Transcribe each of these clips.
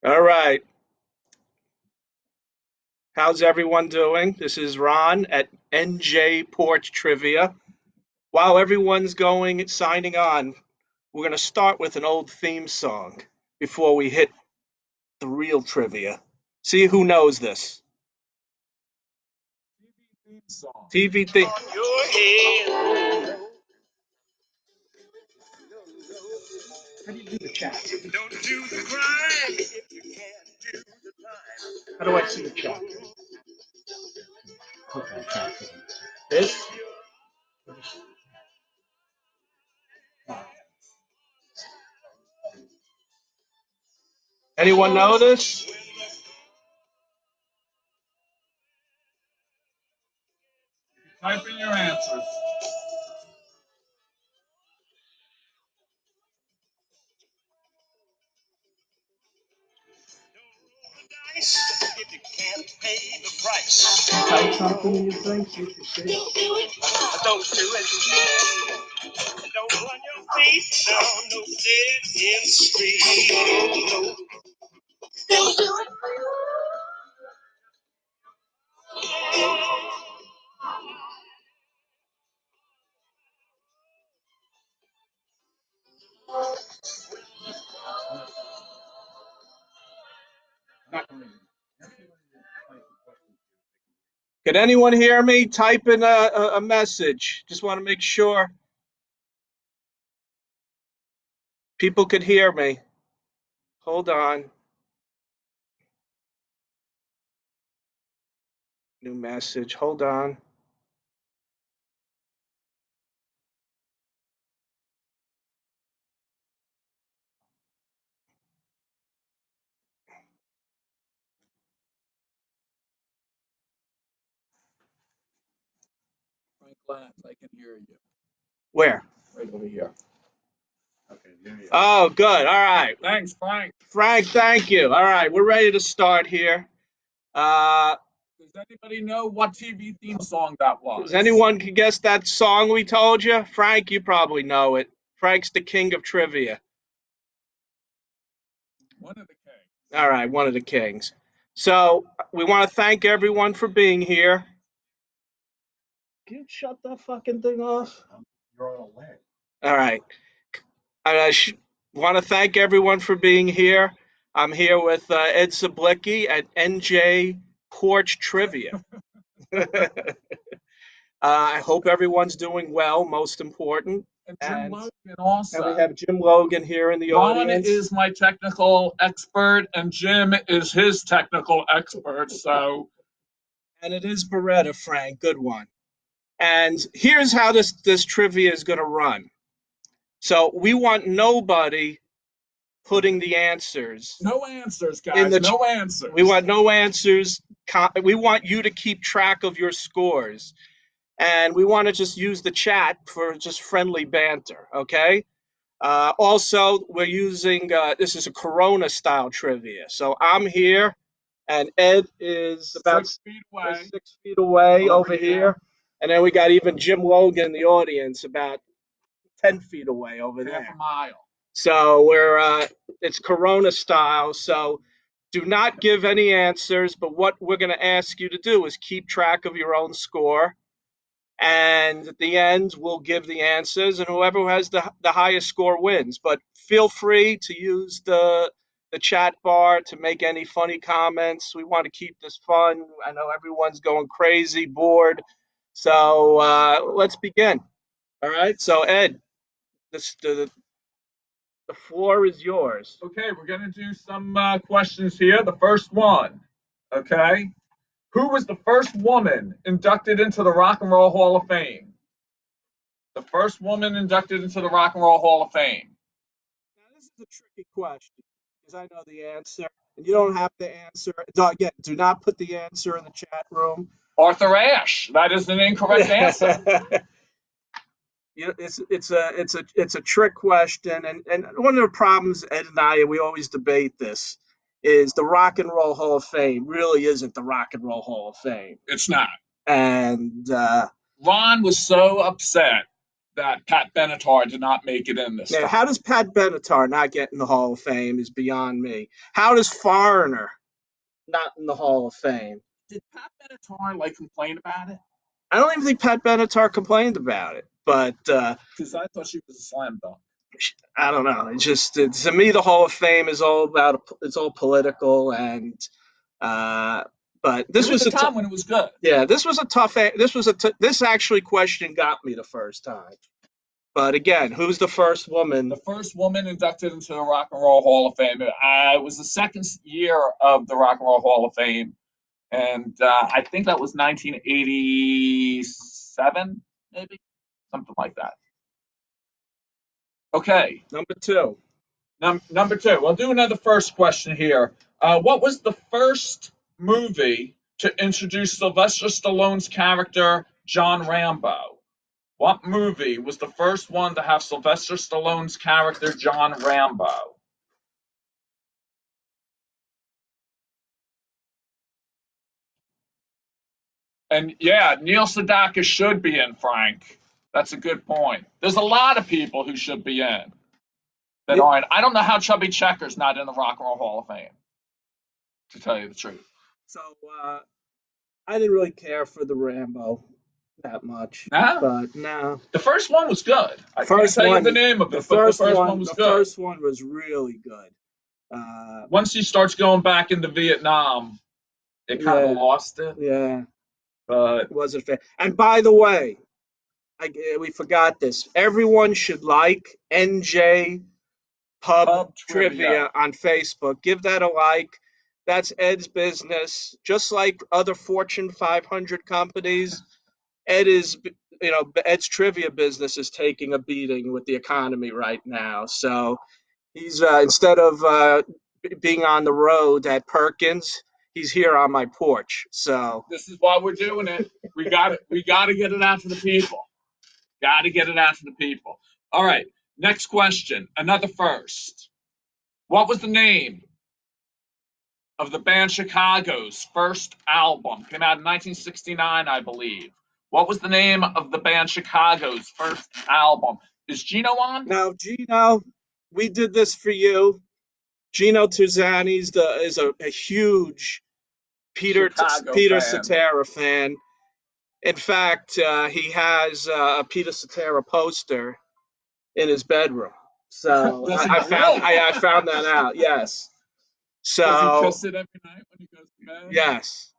All right. How's everyone doing? This is Ron at NJ Porch Trivia. While everyone's signing on, we're going to start with an old theme song before we hit the real trivia. See who knows this. theme song. TV theme. How do you do the chat? Don't do the crime if you can't do the time. How do I see the chat? This? Anyone know this? Type in your answers. If you can't pay the price. Type something in your thing, see if you see it. Don't do it. Don't run your feet down no dead end street. No. Don't do it. Can anyone hear me? Type in a message. Just want to make sure people could hear me. Hold on. New message. Hold on. Frank Lance, I can hear you. Where? Right over here. Okay, there you go. Oh, good. All right. Thanks, Frank. Frank, thank you. All right, we're ready to start here. Does anybody know what TV theme song that was? Does anyone can guess that song we told you? Frank, you probably know it. Frank's the king of trivia. One of the kings. All right, one of the kings. So we want to thank everyone for being here. Can you shut that fucking thing off? You're on a leg. All right. I want to thank everyone for being here. I'm here with Ed Sablicki at NJ Porch Trivia. I hope everyone's doing well, most important. And Jim Logan also. And we have Jim Logan here in the Ron audience. is my technical expert, and Jim is his technical expert. So, and it is Beretta, Frank. Good one. And here's how this trivia is going to run. So we want nobody putting the answers. No answers, guys. No answers. We want no answers. We want you to keep track of your scores. And we want to just use the chat for just friendly banter, okay? Also, we're using, this is a Corona style trivia. So I'm here, and Ed is about 6 feet away. 6 feet away over here. And then we got even Jim Logan in the audience about 10 feet away over there. Half a mile. So it's Corona style. So do not give any answers, but what we're going to ask you to do is keep track of your own score. And at the end, we'll give the answers, and whoever has the highest score wins. But feel free to use the chat bar to make any funny comments. We want to keep this fun. I know everyone's going crazy, bored. So let's begin. All right. So Ed, the floor is yours. Okay, we're going to do some questions here. The first one, okay? Who was the first woman inducted into the Rock and Roll Hall of Fame? The first woman inducted into the Rock and Roll Hall of Fame. Now, this is a tricky question because I know the answer, and you don't have to answer. Again, do not put the answer in the chat room. Arthur Ashe. That is an incorrect answer. It's a trick question, and one of the problems Ed and I we always debate this is the Rock and Roll Hall of Fame really isn't the Rock and Roll Hall of Fame. It's not. And Ron was so upset that Pat Benatar did not make it in this Now, time. how does Pat Benatar not get in the Hall of Fame is beyond me. How does Foreigner not in the Hall of Fame? Did Pat Benatar like complain about it? I don't even think Pat Benatar complained about it, but Because I thought she was a slam dunk. I don't know. It's just to me, the Hall of Fame is all about it's all political, and uh, but It this was was a a time when it was good. yeah, this was a tough. This actually question got me the first time. But again, who's the first woman? The first woman inducted into the Rock and Roll Hall of Fame. It was the second year of the Rock and Roll Hall of Fame, and I think that was 1987, maybe something like that. Okay, Number two. number two. We'll do another first question here. What was the first movie to introduce Sylvester Stallone's character John Rambo? What movie was the first one to have Sylvester Stallone's character John Rambo? And yeah, Neil Sedaka should be in, Frank. That's a good point. There's a lot of people who should be in that It, aren't. I don't know how Chubby Checker's not in the Rock and Roll Hall of Fame, to tell you the truth. so I didn't really care for the Rambo that much, Nah, but no. the first one was good. I can't First tell you one, the name of it, but the first one was the good. first one was really good. Uh, Once he starts going back into Vietnam, it kind of yeah, lost it. yeah, But wasn't fair. And by the way, we forgot this. Everyone should like NJ Pub pub trivia. Trivia on Facebook. Give that a like. That's Ed's business. Just like other Fortune 500 companies, Ed is, Ed's trivia business is taking a beating with the economy right now. So he's instead of being on the road at Perkins, he's here on my porch. So This is why we're doing it. We got it. We got to get it out to the people. Got to get it out to the people. All right. Next question. Another first. What was the name of the band Chicago's first album? Came out in 1969, I believe. What was the name of the band Chicago's first album? Is Gino on? now, Gino, we did this for you. Gino Tuzzani's is a huge Chicago Peter fan. Cetera fan. In fact, he has a Peter Cetera poster in his bedroom. So Does he really? I found that out. Yes. Does he So kiss it every night when he goes to bed? yes.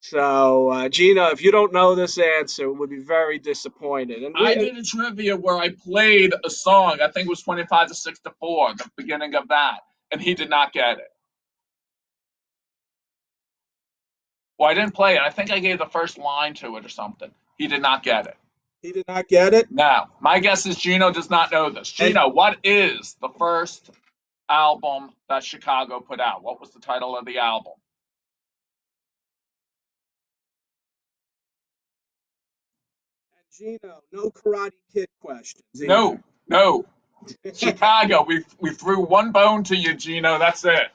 So Gina, if you don't know this answer, would be very disappointed. And I did a trivia where I played a song. I think it was 25 to 6 to 4, the beginning of that, and he did not get it. Well, I didn't play it. I think I gave the first line to it or something. He did not get it. he did not get it. Now, my guess is Gino does not know this. And Gino, what is the first album that Chicago put out? What was the title of the album? Gino, no Karate Kid questions either. No, no. Chicago. We threw one bone to you, Gino. That's it.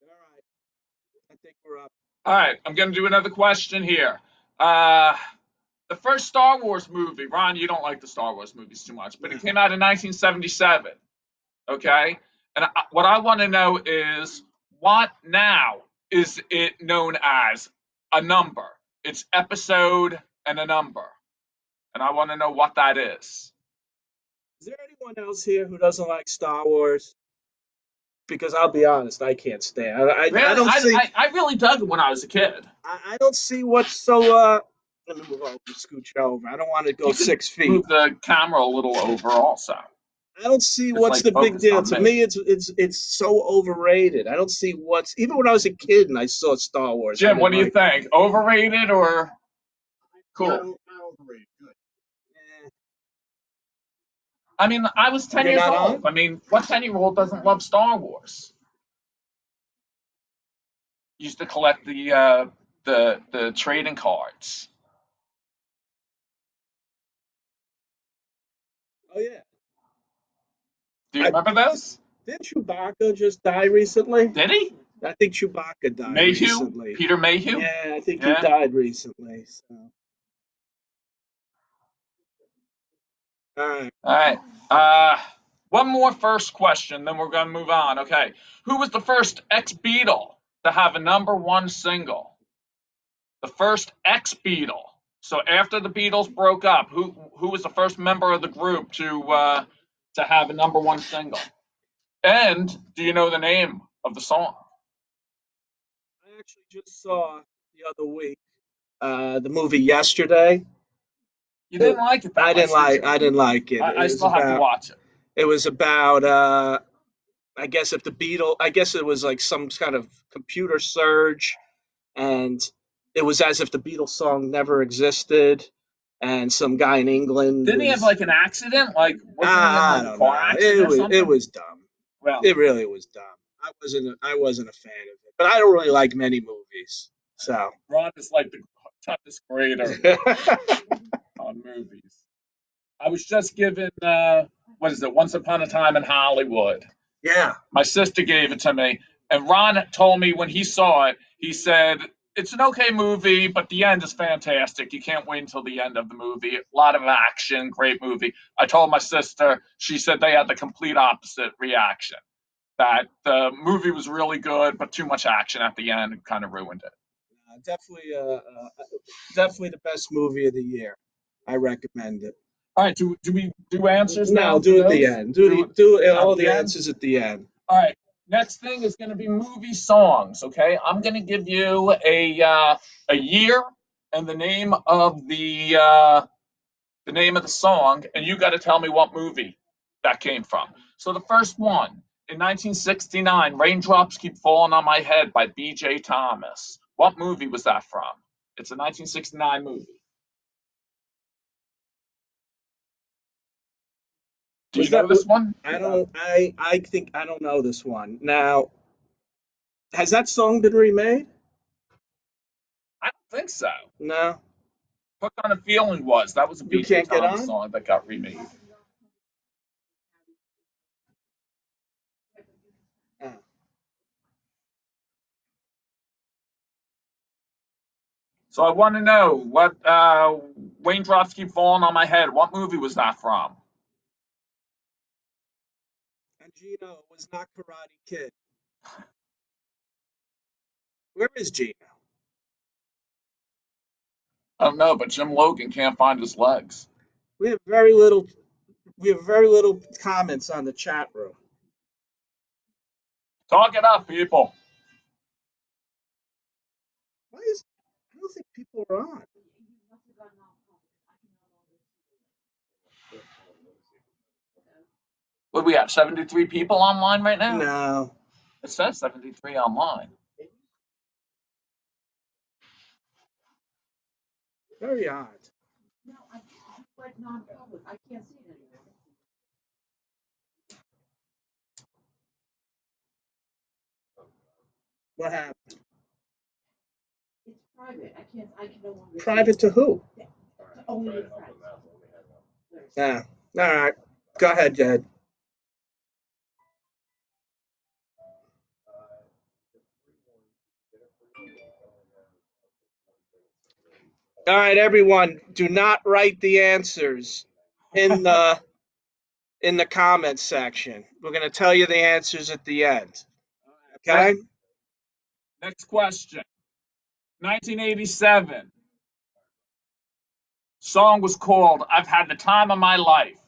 All right, I think we're up. All right, I'm going to do another question here. Uh, the first Star Wars movie, Ron, you don't like the Star Wars movies too much, but it came out in 1977. Okay, and what I want to know is what now is it known as a number? It's episode and a number, and I want to know what that is. Is there anyone else here who doesn't like Star Wars? Because I'll be honest, I can't stand. I Really, don't see. I really dug it when I was a kid. I don't see what's so. Let me move over, scooch over. I don't want to go You could 6 feet. move the camera a little over, also. I don't see It's what's like the big focused deal. on To me. me, it's so overrated. I don't see what's. Even when I was a kid and I saw Star Wars, I Jim, what didn't do you like. think? Overrated or cool? Not overrated. Good. Eh, I mean, I was 10 you're years not old. on. I mean, what 10-year-old doesn't love Star Wars? Used to collect the trading cards. Oh yeah. Do you I remember those? didn't Chewbacca just die recently? Did he? I think Chewbacca died Mayhew? recently. Peter Mayhew? Yeah, I think he Yeah. died recently. So, all right. All right. Uh, one more first question, then we're going to move on. Okay. Who was the first ex-Beatle to have a #1 single? The first ex-Beatle. So after the Beatles broke up, who was the first member of the group to have a #1 single? And do you know the name of the song? I actually just saw the other week the movie yesterday. You didn't like it that I didn't much, did like. you? I didn't like it. I still have to watch it. It was about. I guess if the Beatles. I guess it was like some kind of computer surge, and it was as if the Beatles song never existed, and some guy in England Didn't he have was. like an accident? Like, wasn't he in I like a don't car know. accident or It something? was dumb. Well, It really was dumb. I wasn't a fan of it, but I don't really like many movies. So. Ron is like the toughest grader on movies. I was just given what is it? Once Upon a Time in Hollywood. Yeah. My sister gave it to me, and Ron told me when he saw it, he said it's an okay movie, but the end is fantastic. You can't wait until the end of the movie. A lot of action, great movie. I told my sister, she said they had the complete opposite reaction. That the movie was really good, but too much action at the end kind of ruined it. Definitely the best movie of the year. I recommend it. All right, do we do answers No, now for do it at the those? end. Do Do at all the the end? answers at the end. All right. Next thing is going to be movie songs. Okay, I'm going to give you a year and the name of the song, and you got to tell me what movie that came from. So the first one in 1969, "Raindrops Keep Falling on My Head" by B.J. Thomas. What movie was that from? It's a 1969 movie. Do you Was know that? this one? I don't. I think I don't know this one. Now, has that song been remade? I don't think so. No. "Hooked on a Feeling" was. That was a You B.J. can't get Thomas on. song that got remade. Oh. So I want to know what "Raindrops Keep Falling on My Head." What movie was that from? And Gino was not Karate Kid. Where is Gino? I don't know, but Jim Logan can't find his legs. We have very little. We have very little comments on the chat room. Talk it up, people. Why is? I don't think people are on. What do we have? 73 people online right now? No. It says 73 online. Very odd. What happened? Private to who? Yeah. All right. Go ahead, Jed. All right, everyone. Do not write the answers in the comments section. We're going to tell you the answers at the end. Okay? Next question. 1987. Song was called "I've Had the Time of My Life."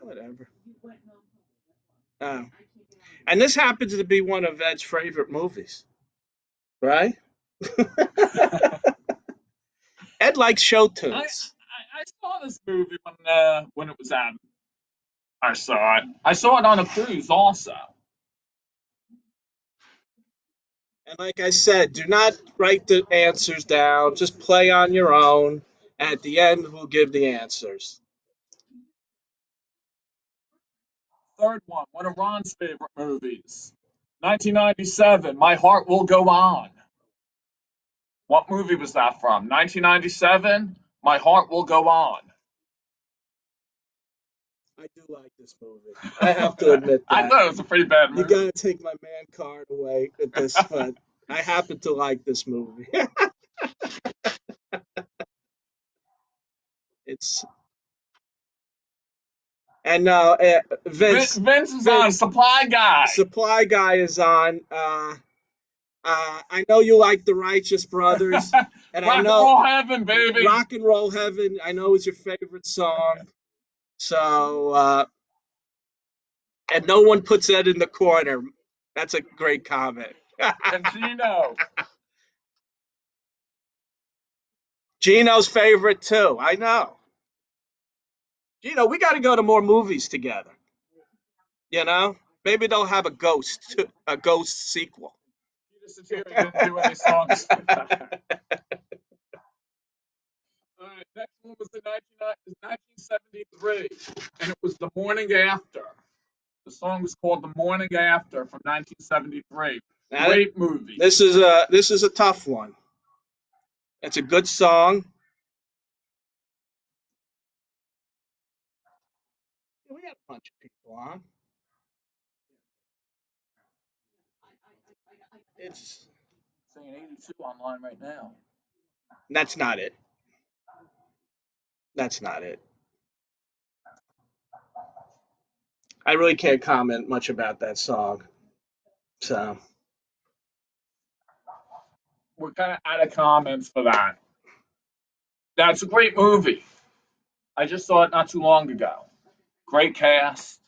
Whatever. Oh. And this happens to be one of Ed's favorite movies, right? Ed likes show I, tunes. I saw this movie when it was out. I saw it. I saw it on a cruise also. And like I said, do not write the answers down. Just play on your own. At the end, we'll give the answers. Third one of Ron's favorite movies. 1997, "My Heart Will Go On." What movie was that from? 1997, "My Heart Will Go On." I do like this movie. I have to admit I that. thought it was a pretty bad You movie. gotta take my man card away with this, but I happen to like this movie. It's and Vince, Vince is on Vince, Supply Guy. Supply Guy is on. I know you like the Righteous Brothers, and I Rock and know roll heaven, baby. Rock and Roll Heaven. I know is your favorite song. So, and no one puts that in the corner. That's a great comment. And Gino. Gino's favorite too. I know. Gino, we got to go to more movies together. You know, maybe they'll have a ghost sequel. Peter Cetera didn't do any songs for that. All right, next one was in 1973, and it was The Morning After. The song was called The Morning After from 1973. Now, Great movie. this is a tough one. It's a good song. We got a bunch of people on. It's Saying 82 online right now. That's not it. That's not it. I really can't comment much about that song. So We're kind of out of comments for that. That's a great movie. I just saw it not too long ago. Great cast.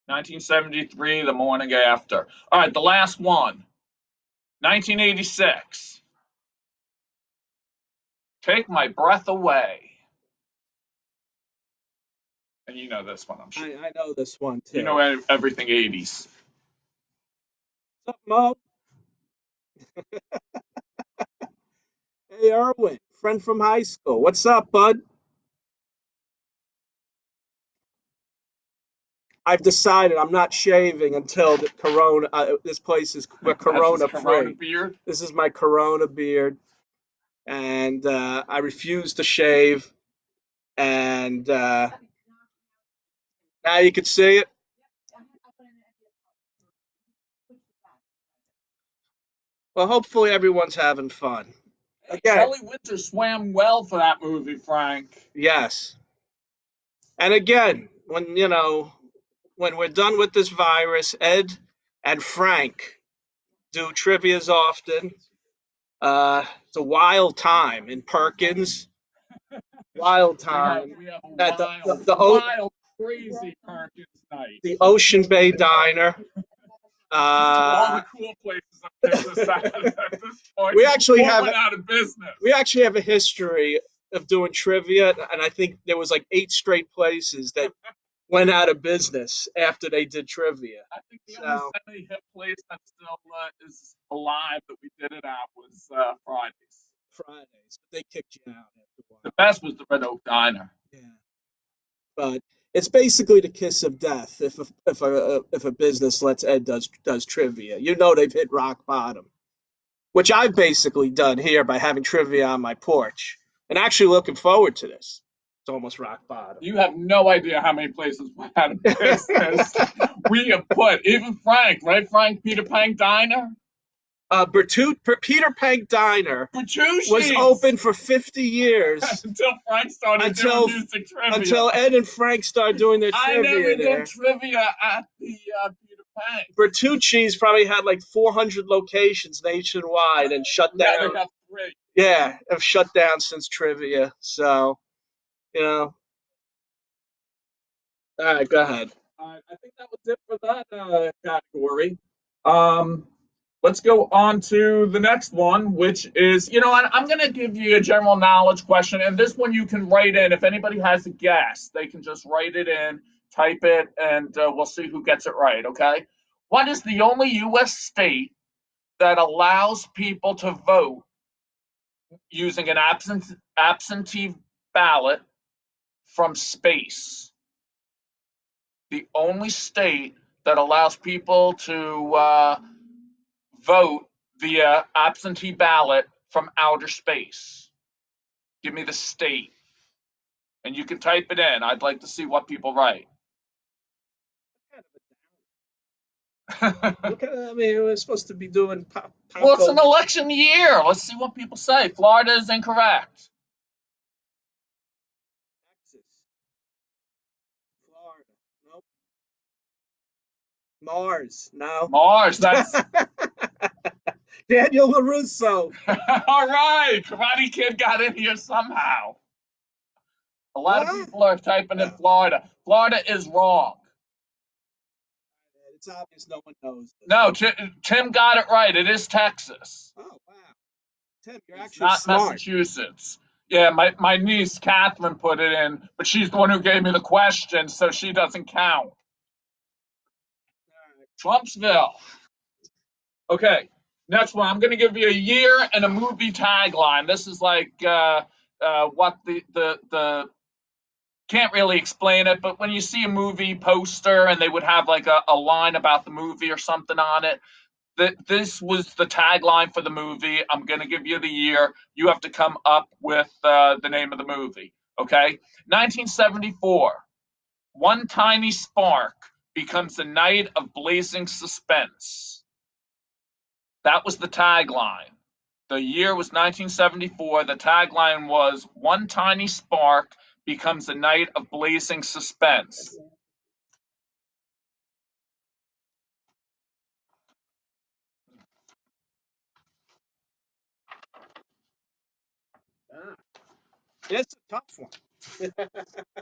1973, The Morning After. All right, the last one. 1986. Take My Breath Away. And you know this one, I'm sure. I know this one too. You know everything 80s. What's up, Mo? Hey, Erwin, friend from high school. What's up, bud? I've decided I'm not shaving until the Corona. This place is we're That's his Corona Corona free. beard. This is my Corona beard, and I refuse to shave. And now you can see it. Well, hopefully everyone's having fun. Again, Kelly Winter swam well for that movie, Frank. yes. And again, when we're done with this virus, Ed and Frank do trivia's often. It's a wild time in Perkins. Wild time We have a at wild, crazy Perkins night. the Ocean Bay Diner. All the cool places have kicked us out at this point. We actually have went out of business. We actually have a history of doing trivia, and I think there was like 8 straight places that went out of business after they did trivia. I think the only semi-hit place that still is alive that we did it at was Fridays. Fridays, but they kicked you out after a while. The best was the Red Oak Diner. Yeah, but it's basically the kiss of death if a business lets Ed does trivia. You know they've hit rock bottom, which I've basically done here by having trivia on my porch, and actually looking forward to this. It's almost rock bottom. You have no idea how many places went out of business. We have put, even Frank, right, Frank? Peter Pan Diner? Peter Pan Diner Bertucci's was open for 50 years until Frank started doing music trivia. Until Ed and Frank started doing their trivia I never there. did trivia at the Peter Pan. Bertucci's probably had like 400 locations nationwide and shut down. Now they have 3. Yeah, have shut down since trivia. So, All right, go ahead. I think that was it for that category. Let's go on to the next one, which is, I'm going to give you a general knowledge question, and this one you can write in. If anybody has a guess, they can just write it in, type it, and we'll see who gets it right, okay? What is the only U.S. state that allows people to vote using an absentee ballot from space? The only state that allows people to vote via absentee ballot from outer space. Give me the state. And you can type it in. I'd like to see what people write. Look at, I mean, we're supposed to be doing pop Well, it's an culture. election year. Let's see what people say. Florida is incorrect. Texas, Florida, nope. Mars, no. Mars, that's Daniel LaRusso. all right. Karate Kid got in here somehow. A lot of What? people are typing in Oh, Florida. Florida is wrong. it's obvious no one knows this. No, Tim got it right. It is Texas. Oh, wow. Tim, you're It's actually not smart. Massachusetts. Yeah, my niece Catherine put it in, but she's the one who gave me the question, so she doesn't count. Trumpsville. Okay, next one. I'm going to give you a year and a movie tagline. This is like what the can't really explain it, but when you see a movie poster and they would have like a line about the movie or something on it, this was the tagline for the movie. I'm going to give you the year. You have to come up with the name of the movie. Okay, 1974. One tiny spark becomes a night of blazing suspense. That was the tagline. The year was 1974. The tagline was "One tiny spark becomes a night of blazing suspense." Ah, it's a tough one.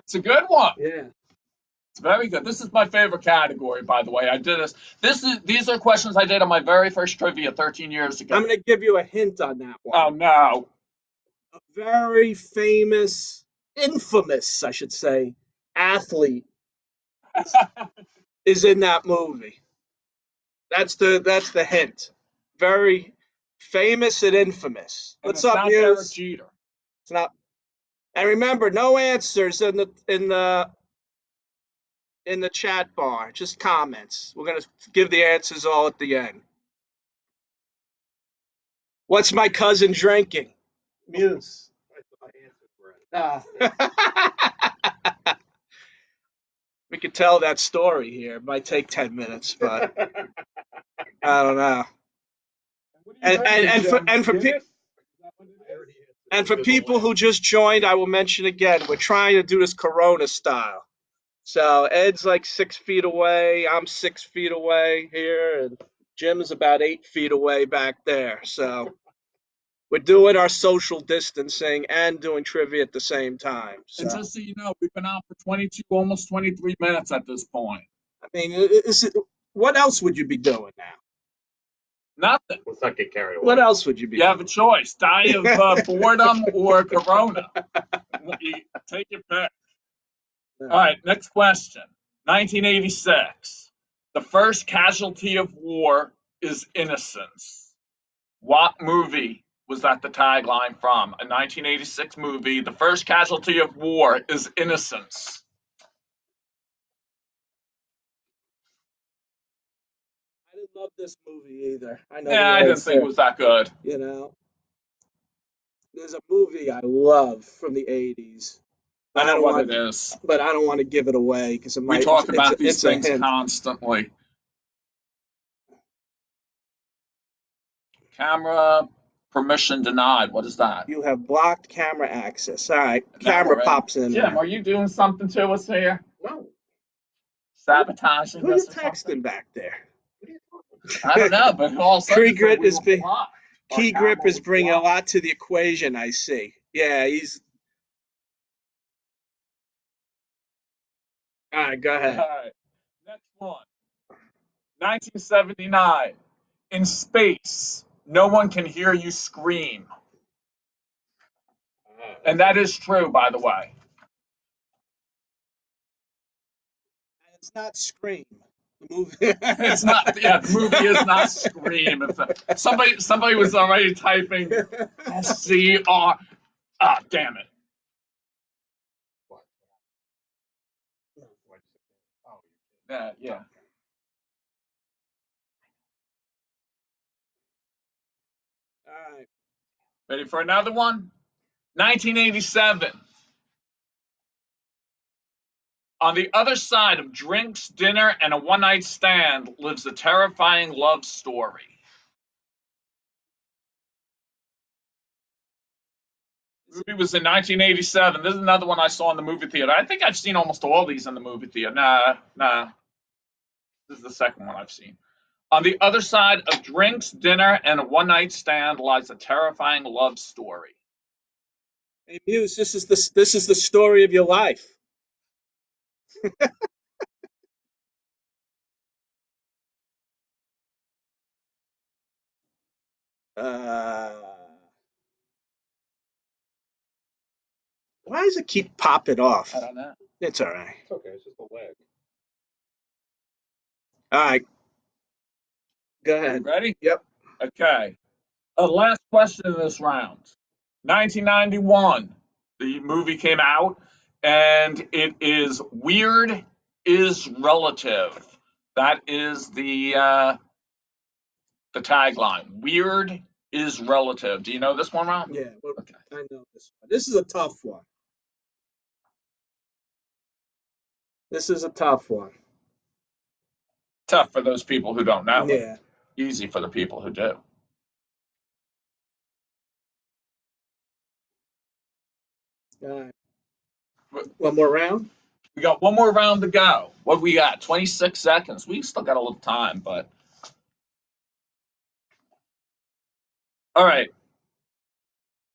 It's a good one. Yeah. It's very good. This is my favorite category, by the way. I did this. These are questions I did on my very first trivia 13 years ago. I'm going to give you a hint on that Oh one. no. A very famous, infamous, I should say, athlete is in that movie. That's the hint. Very famous and infamous. And What's it's up, not Derek Muse? Jeter. It's not. And remember, no answers in the chat bar. Just comments. We're gonna give the answers all at the end. What's my cousin drinking? Muse. Ah. We could tell that story here. It might take 10 minutes, but I don't know. What are you And for drinking, and for Jim? pe- Guinness? Is that what it is? and for people who just joined, I will mention again, we're trying to do this Corona style. So Ed's like 6 feet away. I'm 6 feet away here, and Jim's about 8 feet away back there. So we're doing our social distancing and doing trivia at the same time. And So just so you know, we've been on for 22, almost 23 minutes at this point. I mean, what else would you be doing now? Nothing. Let's not get carried away. What else would you be You have a doing? choice: die of boredom or Corona. You take your pick. All right, next question. 1986. The first casualty of war is innocence. What movie was that the tagline from? A 1986 movie. The first casualty of war is innocence. I didn't love this movie either. I know Yeah, the I didn't think it answer. was that good. You know, there's a movie I love from the '80s, I but I know don't what want, it is. but I don't want to give it away because it We might. talk It's about these it's a things hint. constantly. Camera permission denied. What is that? You have blocked camera access. All right, Now camera we're in. pops in Jim, there. are you doing something to us here? No. Sabotaging Who you us or something? texting back there? I don't know, but all of a sudden Key you said grip we is were big. blocked. Our Key grip camera is was bringing a blocked. lot to the equation. I see. Yeah, he's. All right, go All ahead. right. Next one. 1979. In space, no one can hear you scream. And that is true, by the way. And it's not Scream. The movie. It's not, yeah, the movie is not Scream. Somebody was already typing SCR. Ah, damn it. What? Oh, Yeah. All right. Ready for another one? 1987. On the other side of drinks, dinner, and a one-night stand lives a terrifying love story. The movie was in 1987. This is another one I saw in the movie theater. I think I've seen almost all these in the movie theater. Nah. This is the second one I've seen. On the other side of drinks, dinner, and a one-night stand lies a terrifying love story. Hey, Muse, this is the story of your life. Uh, why does it keep popping off? I don't know. It's all right. It's okay. It's just a leg. All right, go Are you ahead. ready? Yep. Okay. Last question in this round. 1991, the movie came out, and it is Weird is Relative. That is the tagline. Weird is relative. Do you know this one, Ron? Yeah, well, Okay. I know this one. This is a tough one. This is a tough one. Tough for those people who don't know it. Yeah. Easy for the people who do. All right. One more round? We got one more round to go. What we got? 26 seconds. We still got a little time, but all right.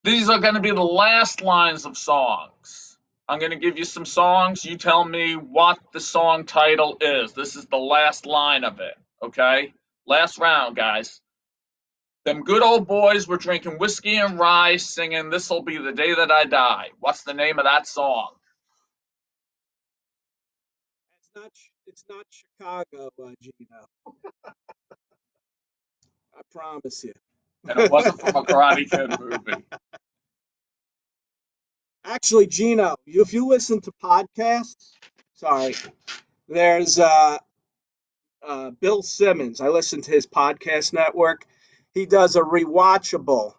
These are going to be the last lines of songs. I'm going to give you some songs. You tell me what the song title is. This is the last line of it. Okay? Last round, guys. Them good old boys were drinking whiskey and rye, singing "This'll Be the Day That I Die." What's the name of that song? It's not Chicago, Gino. I promise you. And it wasn't from a Karate Kid movie. Actually, Gino, if you listen to podcasts, sorry, there's Bill Simmons. I listen to his podcast network. He does a rewatchable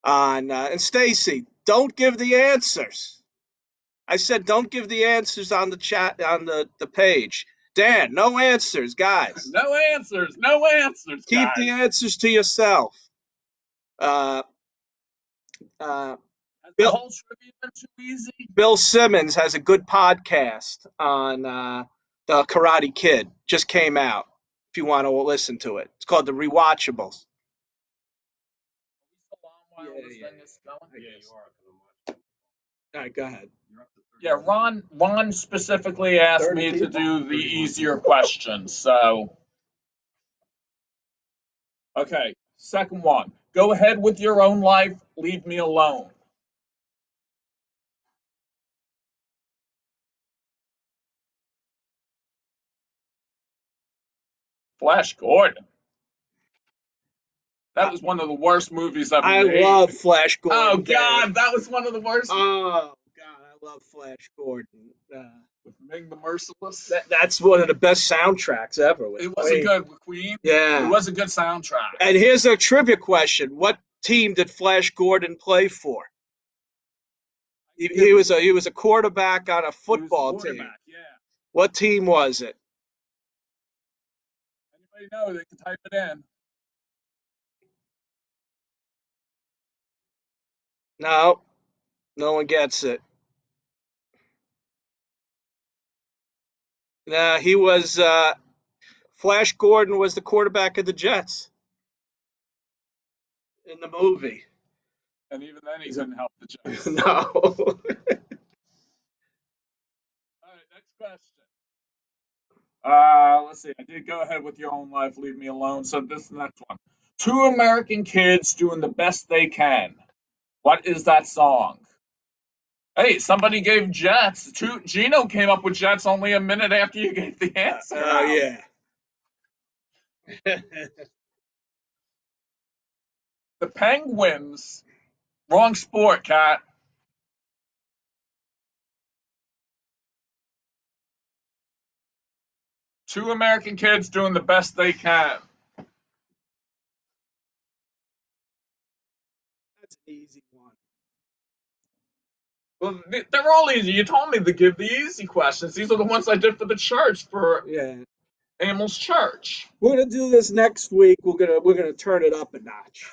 on, and Stacy, don't give the answers. I said, don't give the answers on the chat, on the page. Dan, no answers, guys. No answers. No answers, Keep the guys. answers to yourself. Uh, uh, Has the Bill, whole trivia been too easy? Bill Simmons has a good podcast on the Karate Kid. Just came out. If you want to listen to it, it's called the Rewatchables. While Yeah, this yeah, thing is going? Yeah, you are. 'Cause I'm watching. All right, go ahead. You're up to 30. Yeah, Ron specifically asked 30 me to people? do the easier questions. So, okay, second one. Go ahead with your own life. Leave me alone. Flash Gordon. That was one of the worst movies ever I made. love Flash Gordon. Oh Dan. God, that was one of the worst. Oh God, I love Flash Gordon. With Ming the Merciless. That's one of the best soundtracks ever. With It was a Queen. good with Queen. Yeah. It was a good soundtrack. And here's a trivia question: what team did Flash Gordon play for? He was a quarterback on a football team. Yeah. What team was it? Anybody know? They can type it in. No, no one gets it. No, he was Flash Gordon was the quarterback of the Jets in the movie. And even then, he couldn't help the Jets. No. All right, next question. Let's see. I did go ahead with your own life. Leave me alone. So this next one. Two American kids doing the best they can. What is that song? Hey, somebody gave Jets. Gino came up with Jets only a minute after you gave the answer. Oh yeah. The Penguins. Wrong sport, Cat. Two American kids doing the best they can. That's an easy one. Well, they're all easy. You told me to give the easy questions. These are the ones I did for the church, for Yeah. Amels Church. We're gonna do this next week. We're gonna turn it up a notch.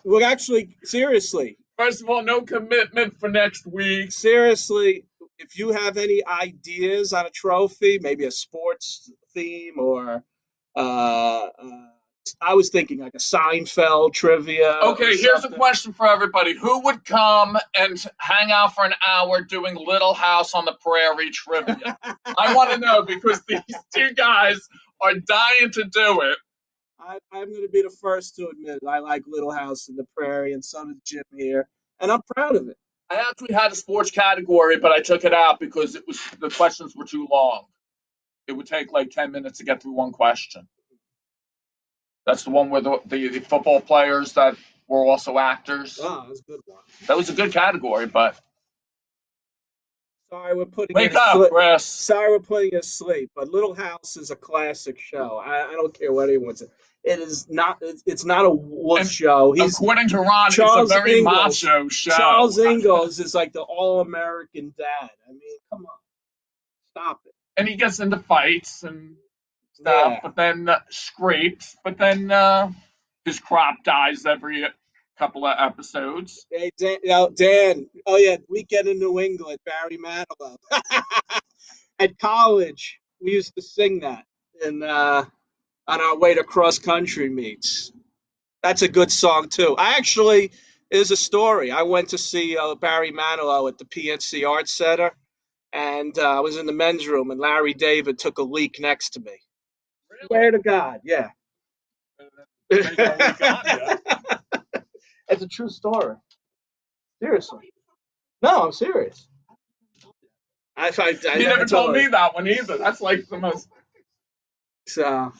We're actually seriously, First of all, no commitment for next week. seriously. If you have any ideas on a trophy, maybe a sports theme or I was thinking like a Seinfeld trivia or Okay, here's a something. question for everybody. Who would come and hang out for an hour doing Little House on the Prairie trivia? I want to know because these two guys are dying to do it. I'm going to be the first to admit I like Little House in the Prairie, and so did Jim here, and I'm proud of it. I actually had a sports category, but I took it out because the questions were too long. It would take like 10 minutes to get through one question. That's the one where the football players that were also actors. Oh, that's a good one. That was a good category, but Sorry, we're putting wake it up, asleep. Chris. Sorry, we're putting it asleep. But Little House is a classic show. I don't care what anyone says. It is not. It's not a wuss And show. He's according to Ron, it's a Charles very Ingalls. macho show. Charles Ingalls is like the all-American dad. I mean, come on, stop it. And he gets into fights and stuff, Yeah. but then scrapes, but then his crop dies every couple of episodes. Hey, Dan. Oh yeah, Weekend in New England. Barry Manilow. At college, we used to sing that in on our way to cross country meets. That's a good song too. I actually is a story. I went to see Barry Manilow at the PNC Arts Center, and I was in the men's room, and Larry David took a leak next to me. Swear to God, yeah. They got a leak on you. It's a true story. Seriously. No, I'm serious. I You never never told told me you. that one either. That's like the most. So,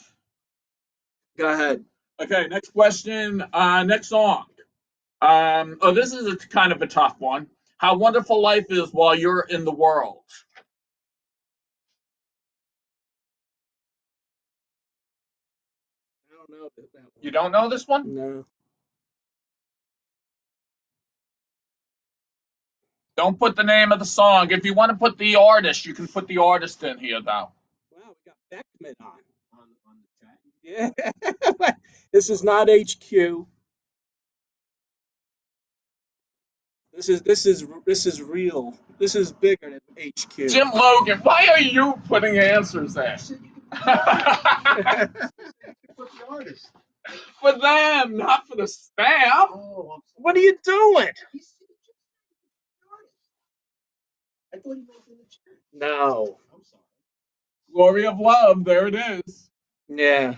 go ahead. Okay, next question. Next song. Oh, this is a kind of a tough one. How wonderful life is while you're in the world. I don't know that You one. don't know this one? No. Don't put the name of the song. If you want to put the artist, you can put the artist in here, though. Wow, we got Beckman on the chat. Yeah. This is not HQ. This is real. This is bigger than HQ. Jim Logan, why are you putting answers in? What's the artist? For them, not for the staff. Oh, what are you doing? I thought he was in the chat. No. I'm sorry. Glory of Love, there it is. Yeah.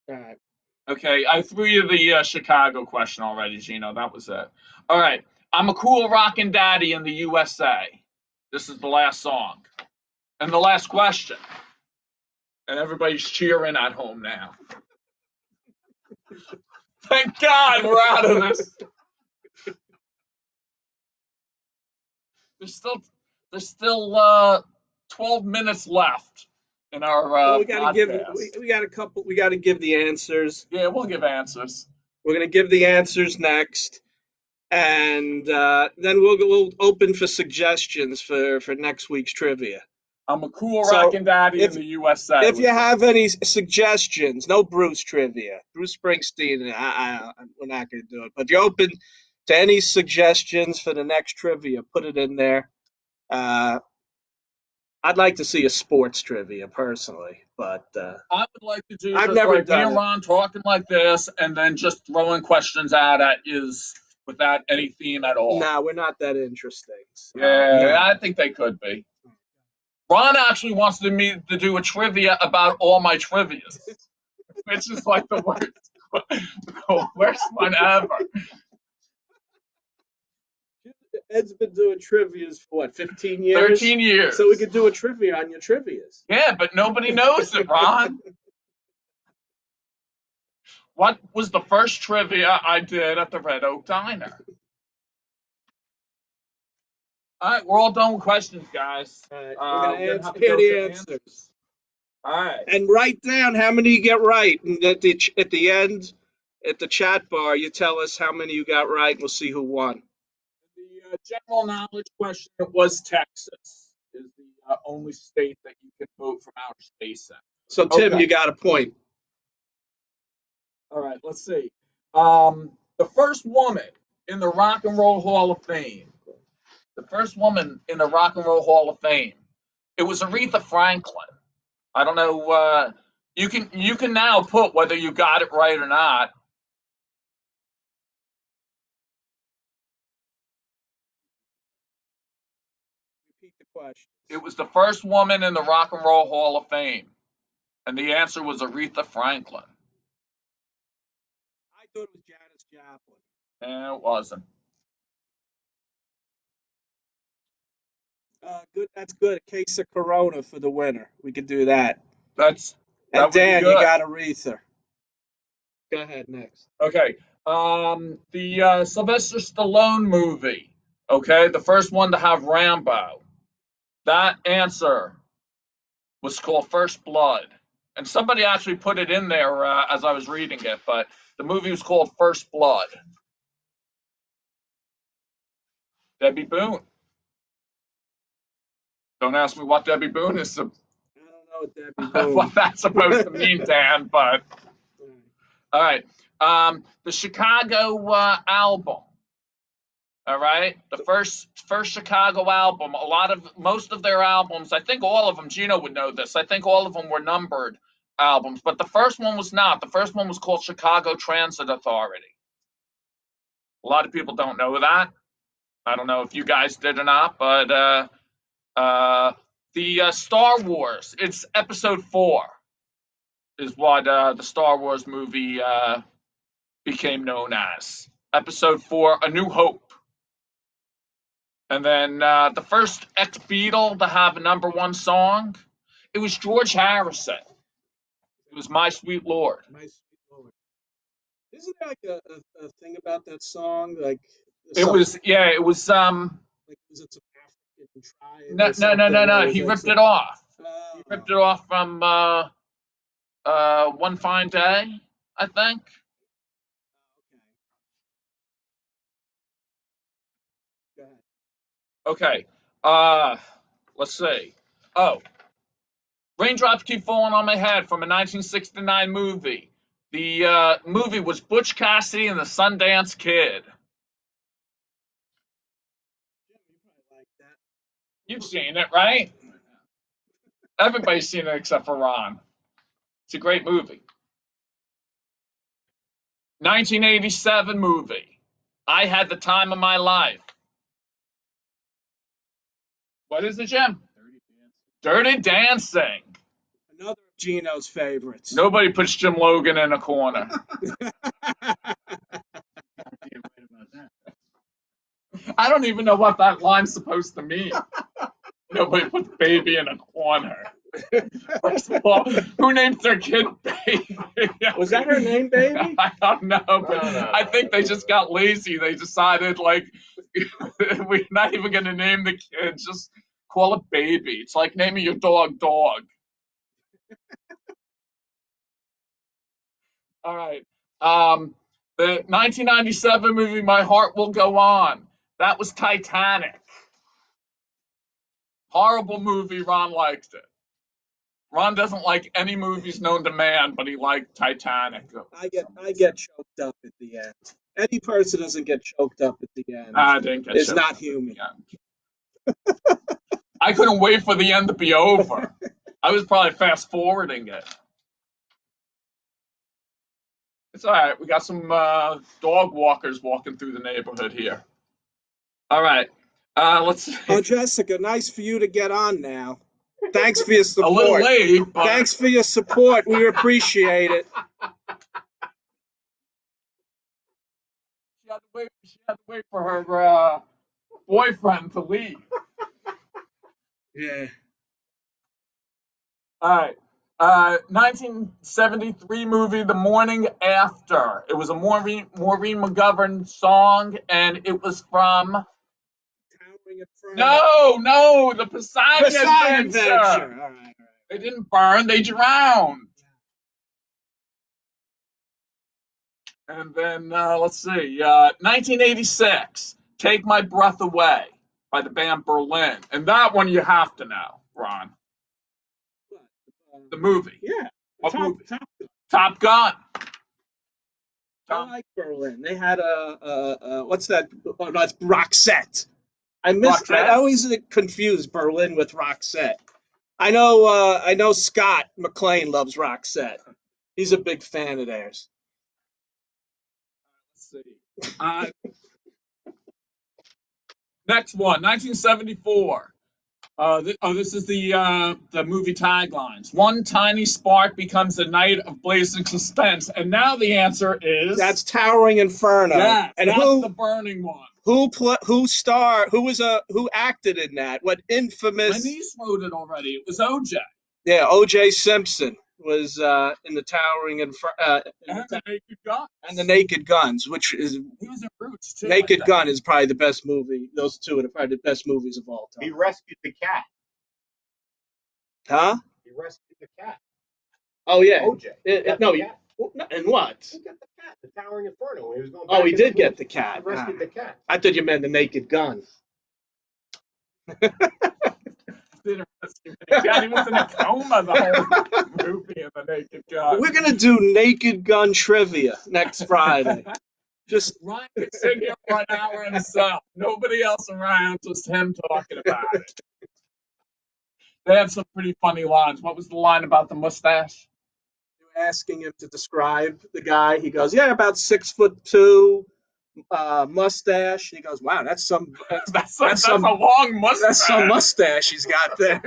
All right. Okay, I threw you the Chicago question already, Gino. That was it. All right. I'm a cool rockin' daddy in the USA. This is the last song. And the last question. And everybody's cheering at home now. Thank God we're out of this. There's still there's still 12 minutes left in our Well, we got to give podcast. we got a couple. We got to give the answers. Yeah, we'll give answers. We're gonna give the answers next, and then we'll open for suggestions for next week's trivia. I'm a cool So rockin' daddy in if the USA. if you have any suggestions, no Bruce trivia. Bruce Springsteen, we're not gonna do it. But if you're open to any suggestions for the next trivia, put it in there. Uh, I'd like to see a sports trivia personally, but I would like to do I've just never like me done and it. Ron talking like this, and then just throwing questions out at is without any theme at all. No, we're not that interesting. So, Yeah, no. I think they could be. Ron actually wants me to do a trivia about all my trivias, which is like the worst one ever. Ed's been doing trivias for what, 15 years? 13 years. So we could do a trivia on your trivias. Yeah, but nobody knows it, Ron. What was the first trivia I did at the Red Oak Diner? All right, we're all done with questions, guys. All right, We're we're gonna have to hear go the to answers. All right. And write down how many you get right. And at the end, at the chat bar, you tell us how many you got right, and we'll see who won. general knowledge question. It was Texas is the only state that you can vote from outer space in. So, Tim, Okay. you got a point. All right. Let's see. The first woman in the Rock and Roll Hall of Fame. The first woman in the Rock and Roll Hall of Fame. It was Aretha Franklin. I don't know. You can now put whether you got it right or not. Repeat the question. It was the first woman in the Rock and Roll Hall of Fame, and the answer was Aretha Franklin. I thought it was Janis Joplin. And it wasn't. Good. That's good. A case of Corona for the winner. We could do that. That And would be Dan, you good. got Aretha. Go ahead next. Okay. The Sylvester Stallone movie. Okay, the first one to have Rambo. That answer was called First Blood, and somebody actually put it in there as I was reading it. But the movie was called First Blood. Debbie Boone. Don't ask me what Debbie Boone is. I don't know what Debbie Boone. What that's supposed to mean, Dan. But all right. The Chicago album. All right, the first Chicago album. Most of their albums, I think all of them. Gino would know this. I think all of them were numbered albums, but the first one was not. The first one was called Chicago Transit Authority. A lot of people don't know that. I don't know if you guys did or not, but the Star Wars. It's Episode 4, is what the Star Wars movie became known as. Episode 4, A New Hope. And then the first ex-Beatle to have a #1 song, it was George Harrison. It was My Sweet Lord. My Sweet Lord. Isn't there like a thing about that song? Like It was, yeah, it was, like was it some African tribe? no, Or something? no. He ripped it off. He ripped it off from One Fine Day, I think. Okay. Let's see. Oh, Raindrops Keep Falling on My Head from a 1969 movie. The movie was Butch Cassidy and the Sundance Kid. You've seen it, right? Everybody's seen it except for Ron. It's a great movie. 1987 movie. I Had the Time of My Life. What is it, Jim? Dirty Dancing. Another of Gino's favorites. Nobody puts Jim Logan in a corner. I don't even know what that line's supposed to mean. Nobody puts baby in a corner. First of all, who named their kid Baby? Was that her name, Baby? I don't know, but No. I think they just got lazy. They decided, like, we're not even going to name the kid. Just call it Baby. It's like naming your dog Dog. All right. The 1997 movie My Heart Will Go On. That was Titanic. Horrible movie. Ron liked it. Ron doesn't like any movies known to man, but he liked Titanic. I get choked up at the end. Any person doesn't get choked up at the end I didn't get is choked not up human. at the end. I couldn't wait for the end to be over. I was probably fast forwarding it. It's all right. We got some dog walkers walking through the neighborhood here. All right. Let's see. Oh, Jessica, nice for you to get on now. Thanks for your support. A little late, but Thanks for your support. We appreciate it. She had to wait for her boyfriend to leave. Yeah. All right. 1973 movie, The Morning After. It was a Maureen McGovern song, and it was from. No, the Poseidon Adventure. All right. They didn't burn, they drowned. And then, let's see, 1986, Take My Breath Away by the band Berlin. And that one you have to know, Ron. The movie. Yeah. What Top, movie? top. Top Gun. I like Berlin. They had what's that? Oh, no, it's Roxette. I Roxette? always confuse Berlin with Roxette. I know Scott McLean loves Roxette. He's a big fan of theirs. Let's see. Next one, 1974. This is the movie taglines. One tiny spark becomes a night of blazing suspense, and now the answer is That's Towering Inferno. yes, And that's the burning one. Who acted in that? What My infamous? niece wrote it already. It was OJ. Yeah, O.J. Simpson was in the And the Naked Gun. and the Naked Guns, which is He was in Roots too. Naked Gun is probably the best movie. Those two are probably the best movies of all He time. rescued the cat. Huh? He rescued the cat. Oh yeah. OJ. No, and what? He got the cat. The Towering Inferno. When he was going. Oh, back he in the did get booth, the cat. He rescued the cat. I thought you meant the Naked Gun. He was in a coma the whole movie in the Naked Gun. We're gonna do Naked Gun trivia next Friday. Just Ryan could sit here for an hour himself. Nobody else around, just him talking about it. They have some pretty funny lines. What was the line about the mustache? asking him to describe the guy. He goes, "Yeah, about 6'2", mustache." He goes, "Wow, that's some That's a long mustache. that's some mustache he's got there."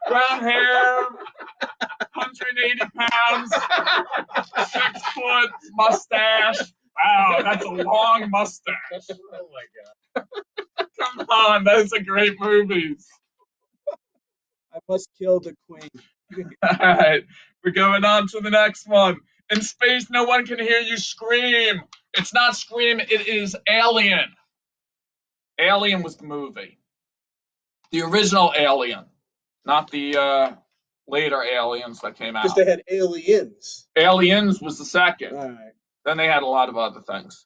Brown hair, 180 pounds, 6 foot, mustache. Wow, that's a long mustache. Oh my god. Come on, those are great movies. I must kill the queen. All right, we're going on to the next one. In space, no one can hear you scream. It's not Scream, it is Alien. Alien was the movie. The original Alien, not the later Aliens that came Because out. they had aliens. Aliens was the second. All right. Then they had a lot of other things.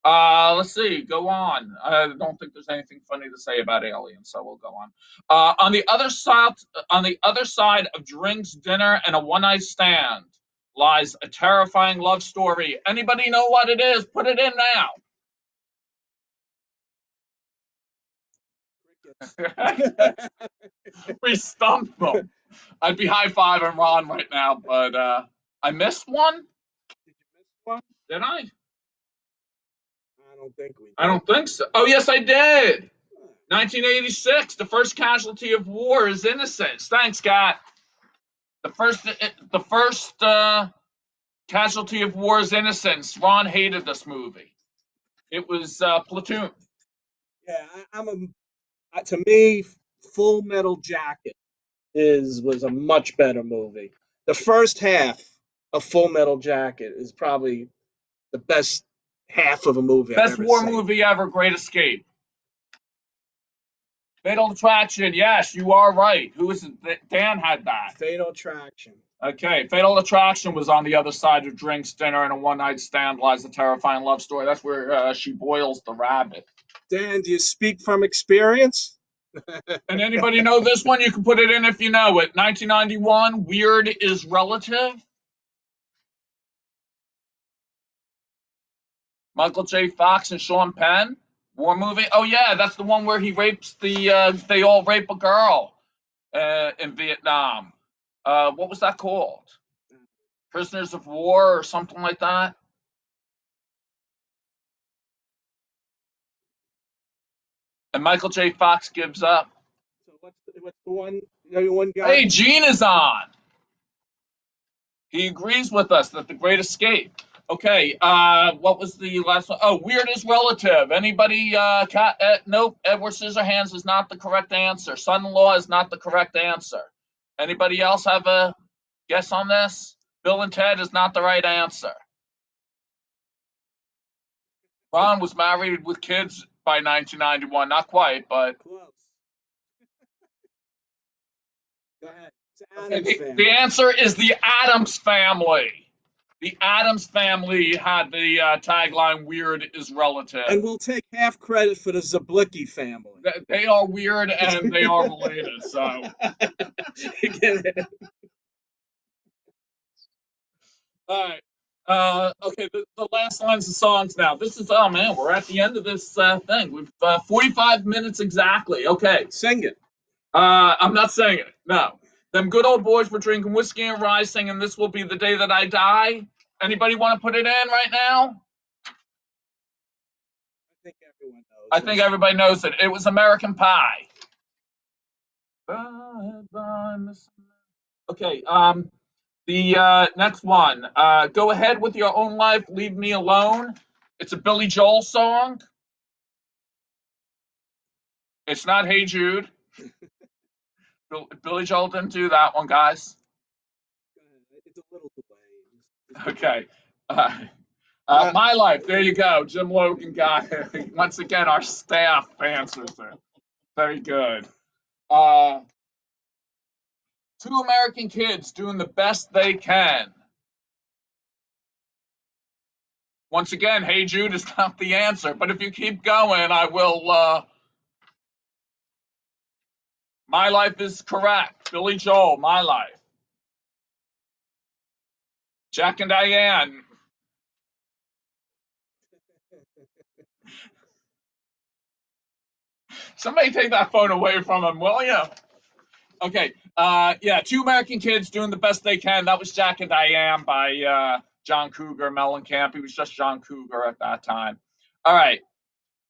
Let's see. Go on. I don't think there's anything funny to say about Aliens, so we'll go on. On the other side of drinks, dinner, and a one-night stand lies a terrifying love story. Anybody know what it is? Put it in now. We stumped them. I'd be high-fiving Ron right now, but I missed one. Did you miss one? Did I? I don't think we did. I don't think so. Oh, yes, I did. 1986, the first casualty of war is innocence. Thanks, Scott. The first casualty of war is innocence. Ron hated this movie. It was Platoon. Yeah, to me, Full Metal Jacket was a much better movie. The first half of Full Metal Jacket is probably the best half of a movie I've Best ever war seen. movie ever, Great Escape. Fatal Attraction, yes, you are right. Who is it? Dan had that. Fatal Attraction. Okay, Fatal Attraction was on the other side of drinks, dinner, and a one-night stand lies a terrifying love story. That's where she boils the rabbit. Dan, do you speak from experience? And anybody know this one? You can put it in if you know it. 1991, Weird is Relative. Michael J. Fox and Sean Penn. War movie. Oh yeah, that's the one where he rapes they all rape a girl in Vietnam. What was that called? Prisoners of War or something like that. And Michael J. Fox gives up. So what's the one? One guy. Hey, Gene is on. He agrees with us that the Great Escape. Okay, what was the last one? Oh, Weird is Relative. Anybody? Nope. Edward Scissorhands is not the correct answer. Son-in-law is not the correct answer. Anybody else have a guess on this? Bill and Ted is not the right answer. Ron was married with kids by 1991. Not quite, but. Close. Go ahead. It's The answer is the Addams Family. The Addams Family had the tagline "Weird is relative." And we'll take half credit for the Zablicki family. They are weird and they are related. So. All right. Okay, the last lines of songs now. This is, oh man, we're at the end of this thing. We've 45 minutes exactly. Okay. Sing it. I'm not saying it. No. Them good old boys were drinking whiskey and rye, singing "This Will Be the Day That I Die." Anybody want to put it in right now? I think everyone knows. I think everybody knows it. It was American Pie. Bye, bye, Miss. Okay. The next one. Go ahead with your own life. Leave me alone. It's a Billy Joel song. It's not Hey Jude. Billy Joel didn't do that one, guys. It's a little delayed. Okay. My Life. There you go. Jim Logan got it. Once again, our staff answers it. Very good. Two American kids doing the best they can. Once again, Hey Jude is not the answer, but if you keep going, I will. My Life is correct. Billy Joel, My Life. Jack and Diane. Somebody take that phone away from him, will you? Okay. Yeah, two American kids doing the best they can. That was Jack and Diane by John Cougar Mellencamp. He was just John Cougar at that time. All right.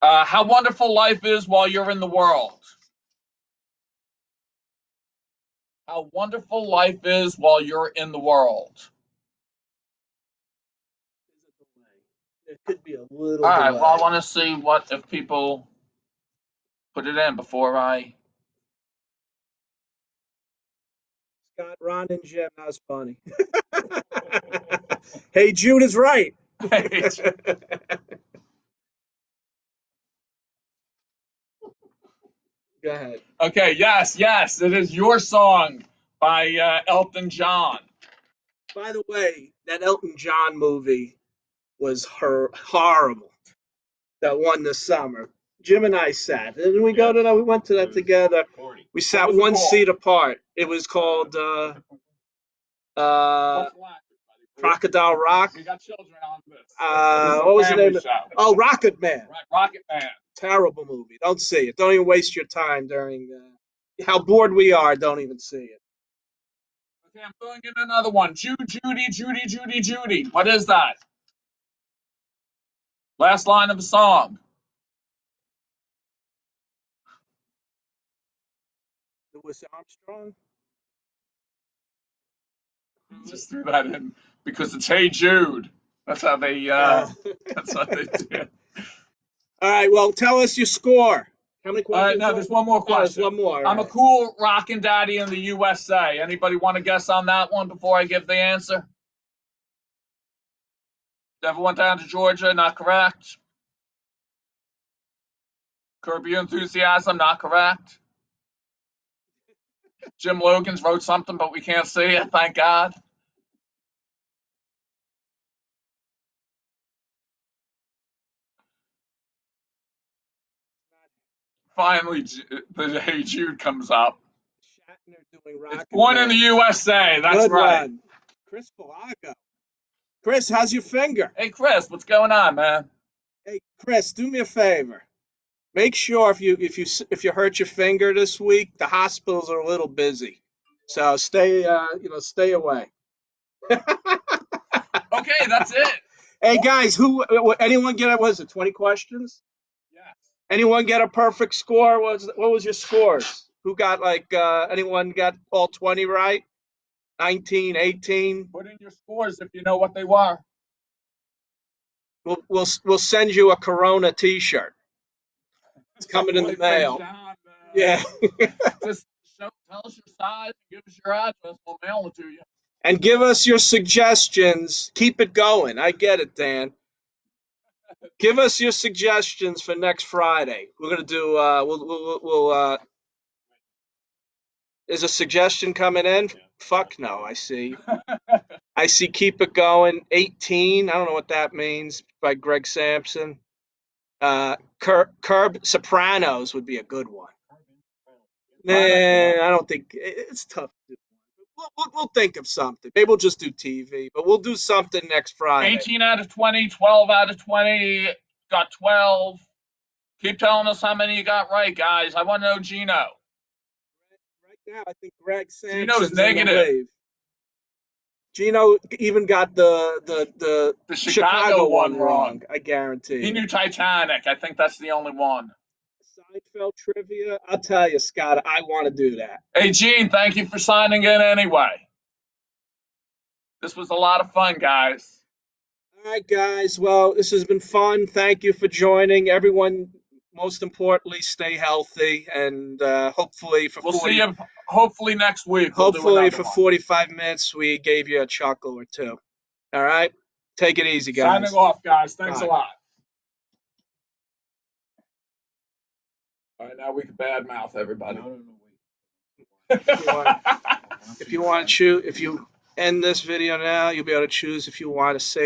How wonderful life is while you're in the world. How wonderful life is while you're in the world. It could be a little. All right. delay. Well, I want to see what if people put it in before I. Scott, Ron, and Jim. That was funny. Hey, Jude is right. Go ahead. Okay. Yes. Yes. It is your song by Elton John. By the way, that Elton John movie was horrible. That one this summer. Jim and I sat. Didn't we go to that? We went to that together. We sat one seat apart. It was called Crocodile Rock. We got children on this. What was the name? Oh, Rocket Man. Rocket Man. Terrible movie. Don't see it. Don't even waste your time during how bored we are. Don't even see it. Okay, I'm throwing in another one. Judy. What is that? Last line of the song. Louis Armstrong. Just threw that in because it's Hey Jude. That's how they. That's what they did. All right. Well, tell us your score. How many questions? All right, now there's one more question. There's one more. I'm a cool rockin' daddy in the USA. Anybody want to guess on that one before I give the answer? Never went down to Georgia. Not correct. Curb Your Enthusiasm. Not correct. Jim Logan's wrote something, but we can't see it. Thank God. Finally, the Hey Jude comes up. Shatner doing rock. It's born in the USA. That's Good right. one. Chris Pelago. Chris, how's your finger? Hey, Chris, what's going on, man? Hey, Chris, do me a favor. Make sure if you hurt your finger this week, the hospitals are a little busy, so stay away. Okay, that's it. Hey guys, anyone get it? Was it 20 questions? Yes. Anyone get a perfect score? What was your scores? Who got anyone got all 20 right? 19, 18? Put in your scores if you know what they were. We'll send you a Corona T-shirt. It's coming in the mail. Yeah. Just tell us your size and give us your address. We'll mail it to you. And give us your suggestions. Keep it going. I get it, Dan. Give us your suggestions for next Friday. We're gonna do. We'll. Is a suggestion coming in? Fuck no. I see. I see Keep It Going, 18. I don't know what that means, by Greg Sampson. Curb Sopranos would be a good one. Nah, I don't think it's tough to do. We'll think of something. Maybe we'll just do TV, but we'll do something next Friday. 18 out of 20, 12 out of 20, got 12. Keep telling us how many you got right, guys. I want to know Gino. Right now, I think Greg Gino's Sampson's in the negative. lead. Gino even got the Chicago one wrong. I guarantee. He knew Titanic. I think that's the only one. Seinfeld trivia. I'll tell you, Scott. I want to do that. Hey, Gene, thank you for signing in anyway. This was a lot of fun, guys. All right, guys. Well, this has been fun. Thank you for joining. Everyone, most importantly, stay healthy, and hopefully for We'll 40, see you hopefully next week. We'll do hopefully another for one. 45 minutes, we gave you a chuckle or two. All right. Take it easy, guys. Signing off, guys. Thanks Bye. a lot. All right, now we can badmouth everybody. No, If you want to choose, if you end this video now, you'll be able to choose if you want to save